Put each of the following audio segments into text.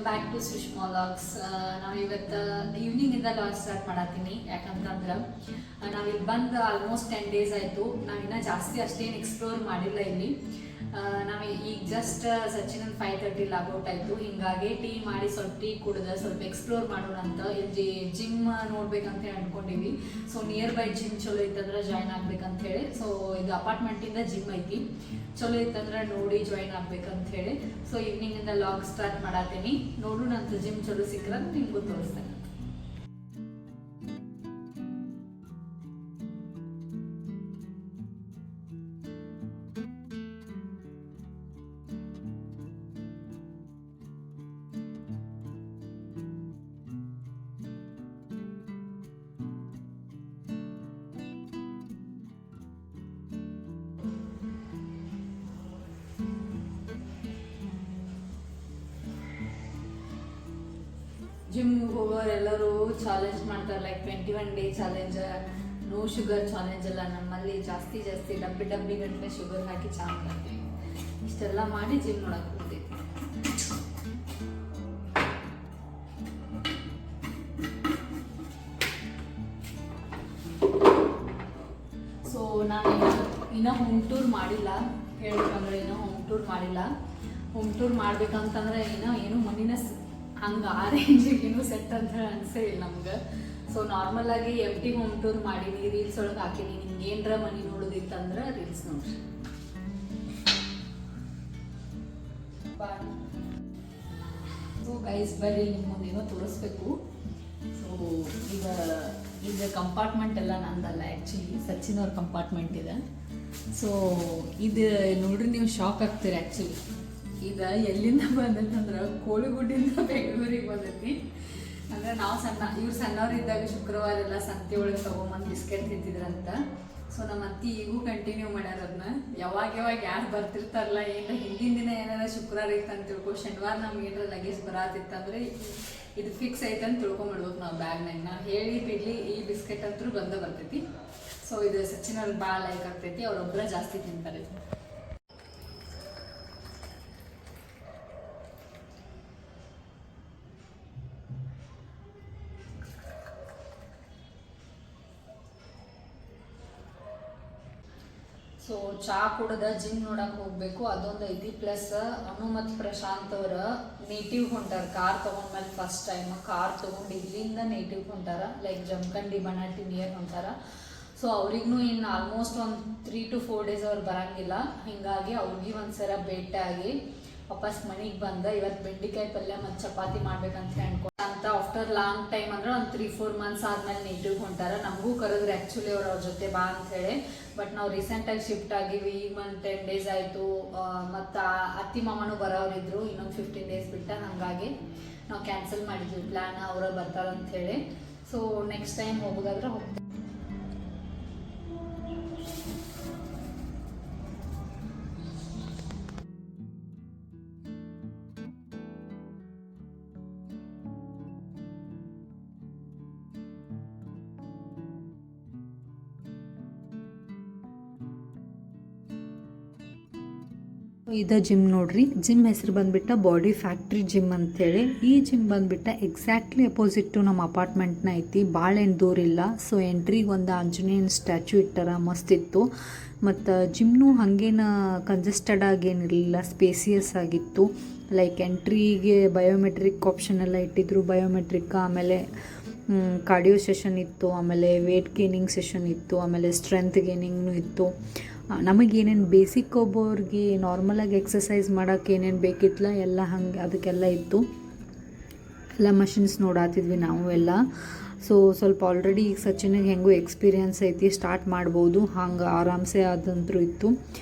Back to Sushma vlogs. ನಾವಿವತ್ತು ಈವ್ನಿಂಗಿಂದ vlog start ಮಾಡತ್ತೀನಿ. ಯಾಕಂತಂದ್ರೆ ನಾವಿಲ್ಲಿ ಬಂದು ಆಲ್ಮೋಸ್ಟ್ 10 days ಆಯಿತು. ನಾವಿನ್ನೂ ಜಾಸ್ತಿ ಅಷ್ಟೇನು ಎಕ್ಸ್ಪ್ಲೋರ್ ಮಾಡಿಲ್ಲ ಇಲ್ಲಿ. ನಾವು ಈಗ ಜಸ್ಟ್ ಸಚಿನ್ 5:30 ಲಾಗೌಟ್ ಆಯಿತು. ಹಿಂಗಾಗಿ ಟೀ ಮಾಡಿ ಸ್ವಲ್ಪ ಟೀ ಕುಡಿದ ಸ್ವಲ್ಪ ಎಕ್ಸ್ಪ್ಲೋರ್ ಮಾಡೋಣ ಅಂತ ಇಲ್ಲಿ ಜಿಮ್ ನೋಡ್ಬೇಕಂತ ಹೇಳಿ ಅಂದ್ಕೊಂಡಿವಿ. ಸೊ ನಿಯರ್ ಬೈ ಜಿಮ್ ಚಲೋ ಇತ್ತಂದ್ರೆ ಜಾಯ್ನ್ ಆಗ್ಬೇಕಂತ ಹೇಳಿ. ಸೊ ಇದು ಅಪಾರ್ಟ್ಮೆಂಟಿಂದ ಜಿಮ್ ಐತಿ, ಚಲೋ ಇತ್ತಂದ್ರೆ ನೋಡಿ ಜಾಯ್ನ್ ಆಗ್ಬೇಕಂತ ಹೇಳಿ. ಸೊ ಈವ್ನಿಂಗಿಂದ ಲಾಗ್ ಸ್ಟಾರ್ಟ್ ಮಾಡತ್ತೀನಿ. ನೋಡೋಣ ಅಂತ ಜಿಮ್ ಚಲೋ ಸಿಕ್ಕರೆ ನಿಮಗೂ ತೋರಿಸ್ತೇನೆ. ಜಿಮ್ ಹೋಗೋರೆಲ್ಲರೂ ಚಾಲೆಂಜ್ ಮಾಡ್ತಾರೆ, like 21 day challenge, no sugar challenge ಎಲ್ಲ. ನಮ್ಮಲ್ಲಿ ಜಾಸ್ತಿ ಡಬ್ಬಿ ಗಂಟೆ ಶುಗರ್ ಹಾಕಿ ಚಾ ಮಾಡ್ತೀವಿ. ಇಷ್ಟೆಲ್ಲ ಮಾಡಿ ಜಿಮ್ ನೋಡಕ್ಕೆ ಹೋಗ್ತೀವಿ. ಸೊ ನಾನು ಇನ್ನೂ ಹೋಮ್ ಟೂರ್ ಮಾಡಿಲ್ಲ. ಹೇಳ್ಬೇಕಂದ್ರೆ ಇನ್ನೂ ಹೋಮ್ ಟೂರ್ ಮಾಡಿಲ್ಲ. ಹೋಮ್ ಟೂರ್ ಮಾಡ್ಬೇಕಂತಂದ್ರೆ ಏನು ಮನಿನ ಹಂಗೆ ಆ ರೇಂಜಿಗೇನು ಸೆಟ್ ಅಂತ ಹೇಳಿ ಅನಿಸೇ ಇಲ್ಲ ನಮ್ಗೆ. ಸೊ ನಾರ್ಮಲ್ ಆಗಿ ಎಫ್ಟಿ ಹೋಮ್ ಟೂರ್ ಮಾಡೀನಿ, ರೀಲ್ಸ್ ಒಳಗೆ ಹಾಕೀನಿ. ನಿಮ್ಗೆ ಏನರ ಮನಿ ನೋಡೋದಿತ್ತಂದ್ರೆ ರೀಲ್ಸ್ ನೋಡ್ರಿ. ಸೊ ಗೈಸ್ ಬರ್ರಿ, ನಿಮ್ಮೊಂದೇನೋ ತೋರಿಸ್ಬೇಕು. ಸೊ ಈಗ ಕಂಪಾರ್ಟ್ಮೆಂಟ್ ಎಲ್ಲ ನಂದಲ್ಲ, ಆ್ಯಕ್ಚುಲಿ ಸಚಿನ್ ಅವ್ರ ಕಂಪಾರ್ಟ್ಮೆಂಟ್ ಇದೆ. ಸೊ ಇದು ನೋಡ್ರಿ, ನೀವು ಶಾಕ್ ಆಗ್ತೀರಿ. ಆ್ಯಕ್ಚುಲಿ ಇದು ಎಲ್ಲಿಂದ ಬಂದೈತಂದ್ರೆ ಕೋಳಿಗುಡ್ಡಿಂದ ಬೆಂಗಳೂರಿಗೆ ಬಂದೈತಿ. ಅಂದರೆ ನಾವು ಇವ್ರು ಸಣ್ಣವ್ರಿದ್ದಾಗ ಶುಕ್ರವಾರ ಎಲ್ಲ ಸಂತೆ ಒಳಗೆ ತೊಗೊಂಬಂದು ಬಿಸ್ಕೆಟ್ ತಿಂತಿದ್ರಂತ. ಸೊ ನಮ್ಮ ಅತ್ತಿ ಈಗೂ ಕಂಟಿನ್ಯೂ ಮಾಡ್ಯಾರ ಅದನ್ನ. ಯಾವಾಗ ಯಾರು ಬರ್ತಿರ್ತಾರಲ್ಲ, ಏನಾರ ಹಿಂದಿನ ದಿನ ಏನಾರ ಶುಕ್ರವಾರ ಇತ್ತು ಅಂತ ತಿಳ್ಕೊ, ಶನಿವಾರ ನಮ್ಗೆ ಏನಾರ ಲಗೇಜ್ ಬರತ್ತಿತ್ತಂದ್ರೆ ಇದು ಫಿಕ್ಸ್ ಐತೆ ಅಂತ ತಿಳ್ಕೊಂಬಿಡ್ಬೇಕು ನಾವು ಬ್ಯಾಗ್ನಾಗ. ನಾವು ಹೇಳಿ ಬಿಡ್ಲಿ ಈ ಬಿಸ್ಕೆಟ್ ಅಂತೂ ಬರ್ತೈತಿ. ಸೊ ಇದು ಸಚಿನ್ ಅವ್ರಿಗೆ ಭಾಳ ಲೈಕ್ ಆಗ್ತೈತಿ. ಅವ್ರೊಬ್ಬರ ಜಾಸ್ತಿ ತಿಂತಾರೆ. ಸೊ ಚಾ ಕುಡ್ದ ಜಿಮ್ ನೋಡಕ್ಕೆ ಹೋಗ್ಬೇಕು, ಅದೊಂದು ಐತಿ. ಪ್ಲಸ್ ಅನು ಮತ್ತು ಪ್ರಶಾಂತ್ ಅವರ ನೇಟಿವ್ ಹೊಂಟಾರ. ಕಾರ್ ತೊಗೊಂಡ್ಮೇಲೆ ಫಸ್ಟ್ ಟೈಮ್ ಕಾರ್ ತೊಗೊಂಡು ಇಲ್ಲಿಂದ ನೇಟಿವ್ ಹೊಂಟಾರ, ಲೈಕ್ ಜಮಖಂಡಿ ಬನಾಟಿ ನಿಯರ್ ಹೊಂಟಾರ. ಸೊ ಅವ್ರಿಗೂ ಇನ್ನು ಆಲ್ಮೋಸ್ಟ್ ಒಂದು 3 to 4 days ಅವ್ರು ಬರೋಂಗಿಲ್ಲ. ಹೀಗಾಗಿ ಅವ್ರಿಗೆ ಒಂದ್ಸಲ ಭೇಟಿಯಾಗಿ ವಾಪಸ್ ಮನೆಗೆ ಬಂದ. ಇವತ್ತು ಬೆಂಡೆಕಾಯಿ ಪಲ್ಯ ಮತ್ತು ಚಪಾತಿ ಮಾಡ್ಬೇಕಂತ ಅಂತ ಆಫ್ಟರ್ ಲಾಂಗ್ ಟೈಮ್ ಅಂದ್ರೆ ಒಂದು 3-4 months ಆದ್ಮೇಲೆ ನೇಟಿವ್ ಹೊಂಟಾರ. ನಮಗೂ ಕರೆದ್ರೆ ಆ್ಯಕ್ಚುಲಿ ಅವ್ರ ಜೊತೆ ಬಾ ಅಂಥೇಳಿ. ಬಟ್ ನಾವು ರೀಸೆಂಟಾಗಿ ಶಿಫ್ಟ್ ಆಗಿವಿ. ಈಗ ಒಂದು 10 days ಆಯಿತು. ಮತ್ತು ಅತ್ತಿ ಮಾಮನೂ ಬರೋರಿದ್ರು ಇನ್ನೊಂದು 15 days ಬಿಟ್ಟ. ಹಾಗಾಗಿ ನಾವು ಕ್ಯಾನ್ಸಲ್ ಮಾಡಿದ್ವಿ ಪ್ಲ್ಯಾನ್, ಅವರ ಬರ್ತಾರಂಥೇಳಿ. ಸೊ ನೆಕ್ಸ್ಟ್ ಟೈಮ್ ಹೋಗೋದಾದ್ರೆ ಹೋಗ್ತೀವಿ. ಇದು ಜಿಮ್ ನೋಡ್ರಿ. ಜಿಮ್ ಹೆಸರು ಬಂದ್ಬಿಟ್ಟು ಬಾಡಿ ಫ್ಯಾಕ್ಟ್ರಿ ಜಿಮ್ ಅಂತೇಳಿ. ಈ ಜಿಮ್ ಬಂದ್ಬಿಟ್ಟು ಎಕ್ಸಾಕ್ಟ್ಲಿ ಅಪೋಸಿಟ್ ನಮ್ಮ ಅಪಾರ್ಟ್ಮೆಂಟ್ನ ಐತಿ, ಭಾಳ ಏನು ದೂರ ಇಲ್ಲ. ಸೊ ಎಂಟ್ರಿಗೆ ಒಂದು ಆಂಜನೇಯನ ಸ್ಟ್ಯಾಚ್ಯೂ ಇಟ್ಟಾರ, ಮಸ್ತಿತ್ತು. ಮತ್ತು ಜಿಮ್ನು ಹಾಗೇನು ಕಂಜೆಸ್ಟೆಡ್ ಆಗೇನಿರಲಿಲ್ಲ, ಸ್ಪೇಸಿಯಸ್ ಆಗಿತ್ತು. ಲೈಕ್ ಎಂಟ್ರಿಗೆ ಬಯೋಮೆಟ್ರಿಕ್ ಆಪ್ಷನ್ ಎಲ್ಲ ಇಟ್ಟಿದ್ರು. ಬಯೋಮೆಟ್ರಿಕ್, ಆಮೇಲೆ ಕಾರ್ಡಿಯೋ ಸೆಷನ್ ಇತ್ತು, ಆಮೇಲೆ ವೇಟ್ ಗೇನಿಂಗ್ ಸೆಷನ್ ಇತ್ತು, ಆಮೇಲೆ ಸ್ಟ್ರೆಂತ್ ಗೇನಿಂಗ್ನು ಇತ್ತು. ನಮಗೇನೇನು ಬೇಸಿಕ್ ಒಬ್ಬವ್ರಿಗೆ ನಾರ್ಮಲಾಗಿ ಎಕ್ಸಸೈಸ್ ಮಾಡೋಕ್ಕೆ ಏನೇನು ಬೇಕಿತ್ತಲ್ಲ ಎಲ್ಲ ಹಂಗೆ ಅದಕ್ಕೆಲ್ಲ ಇತ್ತು. ಎಲ್ಲ ಮಷಿನ್ಸ್ ನೋಡಾತಿದ್ವಿ ನಾವು ಎಲ್ಲ. ಸೊ ಸ್ವಲ್ಪ ಆಲ್ರೆಡಿ ಈಗ ಸಚಿನಿಗೆ ಹೆಂಗೂ ಎಕ್ಸ್ಪೀರಿಯನ್ಸ್ ಐತಿ, ಸ್ಟಾರ್ಟ್ ಮಾಡ್ಬೋದು, ಹಂಗೆ ಆರಾಮ್ಸೆ ಅದಂತರೂ ಇತ್ತು.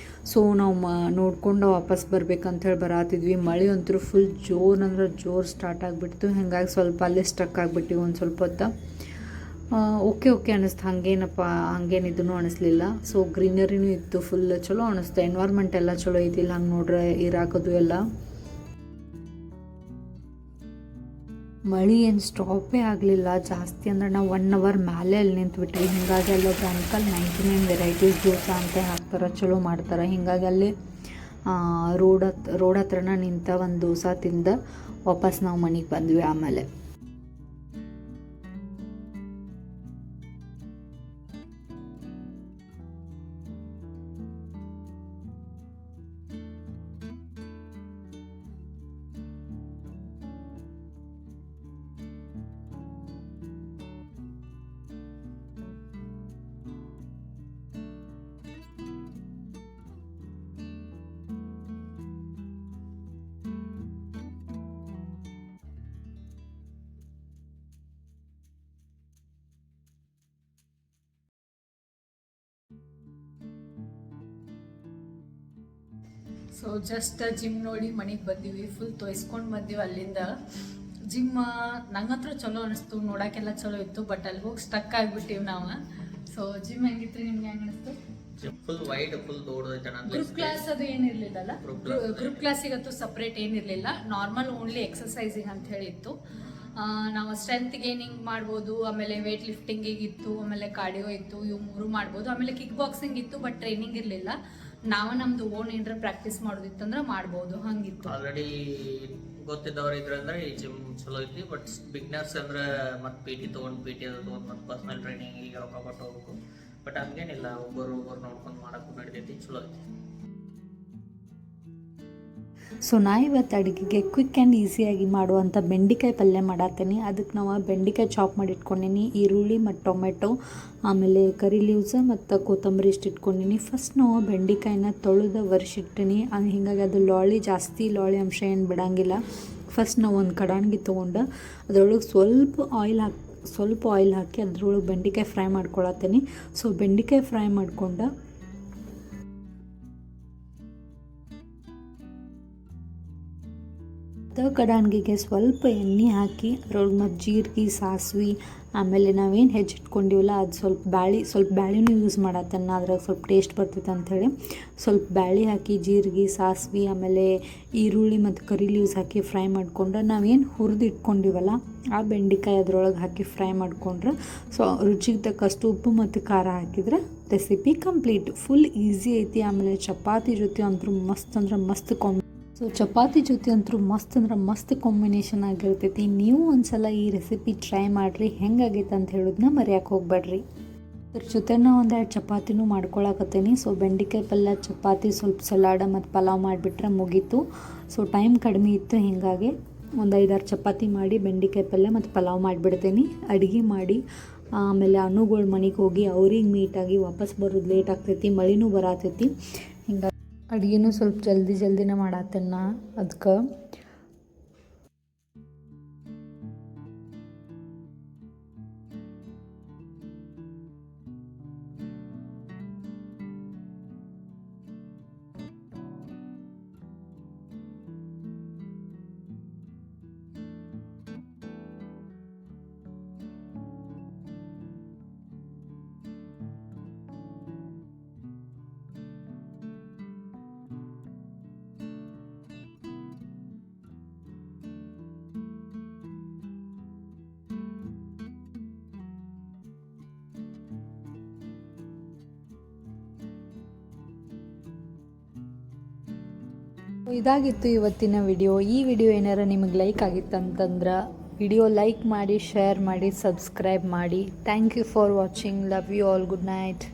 ಸೊ ನಾವು ನೋಡ್ಕೊಂಡು ವಾಪಸ್ ಬರ್ಬೇಕಂತೇಳಿ ಬರಾತಿದ್ವಿ. ಮಳೆ ಅಂತೂ ಫುಲ್ ಜೋರು ಸ್ಟಾರ್ಟ್ ಆಗಿಬಿಡ್ತು. ಹಂಗಾಗಿ ಸ್ವಲ್ಪ ಅಲ್ಲೇ ಸ್ಟಕ್ ಆಗಿಬಿಟ್ಟಿವಿ ಒಂದು ಸ್ವಲ್ಪ ಹೊತ್ತು. ಓಕೆ ಅನ್ನಿಸ್ತು, ಹಂಗೇನಿದ್ದೂ ಅನಿಸ್ಲಿಲ್ಲ. ಸೊ ಗ್ರೀನರಿನೂ ಇತ್ತು, ಫುಲ್ ಚಲೋ ಅನಿಸ್ತು. ಎನ್ವೈರ್ಮೆಂಟ್ ಎಲ್ಲ ಚಲೋ ಐತಿಲ್ಲ ಹಂಗೆ ನೋಡ್ರೆ ಇರಾಕೋದು ಎಲ್ಲ. ಮಳೆ ಏನು ಸ್ಟಾಪೇ ಆಗಲಿಲ್ಲ ಜಾಸ್ತಿ. ಅಂದ್ರೆ ನಾವು 1 hour ಮೇಲೆ ಅಲ್ಲಿ ನಿಂತ್ಬಿಟ್ವಿ. ಹೀಗಾಗಿ ಅಲ್ಲೊಬ್ರು ಅಂಕಲ್ 99 ವೆರೈಟೀಸ್ ದೋಸೆ ಅಂತ ಹಾಕ್ತಾರೆ, ಚಲೋ ಮಾಡ್ತಾರೆ. ಹೀಗಾಗಿ ಅಲ್ಲಿ ರೋಡ್ ಹತ್ರನ ನಿಂತ ಒಂದು ದೋಸೆ ತಿಂದ ವಾಪಸ್ ನಾವು ಮನೆಗೆ ಬಂದ್ವಿ ಆಮೇಲೆ. ಸೊ ಜಸ್ಟ್ ಜಿಮ್ ನೋಡಿ ಮನೆಗೆ ಬಂದೀವಿ, ಫುಲ್ ತೋರಿಸ್ಕೊಂಡು ಬಂದೀವಿ. ಅಲ್ಲಿಂದ ಜಿಮ್ ನಂಗಂತೂ ಚಲೋ ಅನಿಸ್ತು, ನೋಡೋಕ್ಕೆಲ್ಲ ಚಲೋ ಇತ್ತು. ಬಟ್ ಅಲ್ಲಿ ಹೋಗಿ ಸ್ಟಕ್ ಆಗಿಬಿಟ್ಟಿವಿ ನಾವು. ಸೊ ಜಿಮ್ ಹೆಂಗಿತ್ತು, ನಿಮ್ಗೆ ಹೆಂಗೆ ಅನಿಸ್ತು? ಫುಲ್ ವೈಡ್, ಫುಲ್ ದೊಡ್ಡದೈತೆ. ಗ್ರೂಪ್ ಕ್ಲಾಸ್ ಅದು ಏನಿರಲಿಲ್ಲಲ್ಲ, ಗ್ರೂಪ್ ಕ್ಲಾಸಿಗಂತೂ ಸಪ್ರೇಟ್ ಏನಿರಲಿಲ್ಲ. ನಾರ್ಮಲ್ ಓನ್ಲಿ ಎಕ್ಸಸೈಸಿಂಗ್ ಅಂತ ಹೇಳಿತ್ತು. ನಾವು ಸ್ಟ್ರೆಂತ್ ಗೇನಿಂಗ್ ಮಾಡ್ಬೋದು, ಆಮೇಲೆ ವೇಟ್ ಲಿಫ್ಟಿಂಗಿಗೆ ಇತ್ತು, ಆಮೇಲೆ ಕಾರ್ಡಿಯೋ ಇತ್ತು, ಇವು 3 ಮಾಡ್ಬೋದು. ಆಮೇಲೆ ಕಿಕ್ ಬಾಕ್ಸಿಂಗ್ ಇತ್ತು, ಬಟ್ ಟ್ರೈನಿಂಗ್ ಇರಲಿಲ್ಲ. ನಾವು ನಮ್ದು ಓನ್ ಏನಾರ ಪ್ರಾಕ್ಟೀಸ್ ಮಾಡೋದಿತ್ತಂದ್ರೆ ಮಾಡ್ಬೋದು, ಹಂಗಿತ್ತು. ಆಲ್ರೆಡಿ ಗೊತ್ತಿದ್ದವ್ರು ಇದ್ರೆ ಅಂದ್ರೆ ಈ ಜಿಮ್ ಚಲೋ ಐತಿ. ಬಟ್ ಬಿಗ್ನರ್ಸ್ ಅಂದ್ರೆ ಮತ್ತೆ ಪಿ ಟಿ ತೊಗೊಂಡು ಮತ್ತೆ ಪರ್ಸನಲ್ ಟ್ರೈನಿಂಗ್ ಈಗ ರೊಕ್ಕ ಕೊಟ್ಟು ಹೋಗ್ಬೇಕು. ಬಟ್ ಹಂಗೇನಿಲ್ಲ, ಒಬ್ಬರು ನೋಡ್ಕೊಂಡು ಮಾಡೋಕ್ಕೂ ನಡಿತೈತಿ, ಚಲೋ ಐತಿ. ಸೊ ನಾ ಇವತ್ತು ಅಡುಗೆಗೆ ಕ್ವಿಕ್ ಆ್ಯಂಡ್ ಈಸಿಯಾಗಿ ಮಾಡುವಂಥ ಬೆಂಡೆಕಾಯಿ ಪಲ್ಯ ಮಾಡತ್ತೀನಿ. ಅದಕ್ಕೆ ನಾವು ಬೆಂಡೆಕಾಯಿ ಚಾಪ್ ಮಾಡಿ ಇಟ್ಕೊಂಡೀನಿ, ಈರುಳ್ಳಿ ಮತ್ತು ಟೊಮೆಟೊ, ಆಮೇಲೆ ಕರಿ ಲೀವ್ಸ್ ಮತ್ತು ಕೊತ್ತಂಬರಿ ಇಷ್ಟು ಇಟ್ಕೊಂಡೀನಿ. ಫಸ್ಟ್ ನಾವು ಬೆಂಡೆಕಾಯಿನ ತೊಳೆದು ಒರೆಸಿಟ್ಟಿನಿ. ಹೀಗಾಗಿ ಅದು ಜಾಸ್ತಿ ಲಾಳಿ ಅಂಶ ಏನು ಬಿಡೋಂಗಿಲ್ಲ. ಫಸ್ಟ್ ನಾವು ಒಂದು ಕಡಾಣಿಗೆ ತೊಗೊಂಡು ಅದರೊಳಗೆ ಸ್ವಲ್ಪ ಆಯಿಲ್ ಹಾಕಿ ಅದ್ರೊಳಗೆ ಬೆಂಡೆಕಾಯಿ ಫ್ರೈ ಮಾಡ್ಕೊಳತ್ತೀನಿ. ಸೊ ಬೆಂಡೆಕಾಯಿ ಫ್ರೈ ಮಾಡ್ಕೊಂಡು ಕಡಾಣಿಗೆ ಸ್ವಲ್ಪ ಎಣ್ಣೆ ಹಾಕಿ ಅದ್ರೊಳಗೆ ಮತ್ತು ಜೀರಿಗೆ, ಸಾಸಿವೆ, ಆಮೇಲೆ ನಾವೇನು ಹೆಚ್ಚಿಟ್ಕೊಂಡಿವಲ್ಲ ಅದು ಸ್ವಲ್ಪ ಬ್ಯಾಳಿನೂ ಯೂಸ್ ಮಾಡತ್ತನ್ನ, ಅದ್ರಾಗ ಸ್ವಲ್ಪ ಟೇಸ್ಟ್ ಬರ್ತೈತೆ ಅಂಥೇಳಿ ಸ್ವಲ್ಪ ಬ್ಯಾಳಿ ಹಾಕಿ ಜೀರಿಗೆ, ಸಾಸಿವೆ, ಆಮೇಲೆ ಈರುಳ್ಳಿ ಮತ್ತು ಕರಿ ಲೀವ್ಸ್ ಹಾಕಿ ಫ್ರೈ ಮಾಡ್ಕೊಂಡ್ರೆ ನಾವೇನು ಹುರಿದು ಇಟ್ಕೊಂಡಿವಲ್ಲ ಆ ಬೆಂಡೆಕಾಯಿ ಅದ್ರೊಳಗೆ ಹಾಕಿ ಫ್ರೈ ಮಾಡ್ಕೊಂಡ್ರೆ ಸೊ ರುಚಿಗೆ ತಕ್ಕಷ್ಟು ಉಪ್ಪು ಮತ್ತು ಖಾರ ಹಾಕಿದ್ರೆ ರೆಸಿಪಿ ಕಂಪ್ಲೀಟ್. ಫುಲ್ ಈಸಿ ಐತಿ. ಆಮೇಲೆ ಚಪಾತಿ ಜೊತೆ ಅಂತೂ ಮಸ್ತ್ ಅಂದ್ರೆ ಮಸ್ತ್ ಸೊ ಚಪಾತಿ ಜೊತೆ ಅಂತೂ ಮಸ್ತ್ ಅಂದ್ರೆ ಮಸ್ತ್ ಕಾಂಬಿನೇಷನ್ ಆಗಿರ್ತೈತಿ. ನೀವು ಒಂದ್ಸಲ ಈ ರೆಸಿಪಿ ಟ್ರೈ ಮಾಡಿರಿ, ಹೆಂಗಾಗೈತೆ ಅಂತ ಹೇಳೋದನ್ನ ಮರೆಯೋಕೆ ಹೋಗ್ಬೇಡ್ರಿ. ಅದ್ರ ಜೊತೆ ನಾವು 1-2 ಚಪಾತಿನೂ ಮಾಡ್ಕೊಳಕತ್ತೀನಿ. ಸೊ ಬೆಂಡೆಕಾಯಿ ಪಲ್ಯ, ಚಪಾತಿ, ಸ್ವಲ್ಪ ಸಲಾಡ ಮತ್ತು ಪಲಾವ್ ಮಾಡಿಬಿಟ್ರೆ ಮುಗೀತು. ಸೊ ಟೈಮ್ ಕಡಿಮೆ ಇತ್ತು, ಹೀಗಾಗಿ ಒಂದು 5-6 ಚಪಾತಿ ಮಾಡಿ ಬೆಂಡೆಕಾಯಿ ಪಲ್ಯ ಮತ್ತು ಪಲಾವ್ ಮಾಡಿಬಿಡ್ತೀನಿ. ಅಡುಗೆ ಮಾಡಿ ಆಮೇಲೆ ಅಣ್ಣುಗಳ ಮನೆಗೆ ಹೋಗಿ ಅವ್ರಿಗೆ ಮೀಟಾಗಿ ವಾಪಸ್ ಬರೋದು ಲೇಟ್ ಆಗ್ತೈತಿ, ಮಳೆನೂ ಬರತೈತಿ. ಹಿಂಗಾಗಿ ಅಡುಗೆನೂ ಸ್ವಲ್ಪ ಜಲ್ದಿನೇ ಮಾಡತ್ತೇನೆ ಅದಕ್ಕೆ. ಇದಾಗಿತ್ತು ಇವತ್ತಿನ ವಿಡಿಯೋ. ಈ ವಿಡಿಯೋ ಏನಾರ ನಿಮಗೆ ಲೈಕ್ ಆಗಿತ್ತಂತಂದ್ರೆ ವಿಡಿಯೋ ಲೈಕ್ ಮಾಡಿ, ಶೇರ್ ಮಾಡಿ, ಸಬ್ಸ್ಕ್ರೈಬ್ ಮಾಡಿ. Thank you for watching. Love you all. Good night.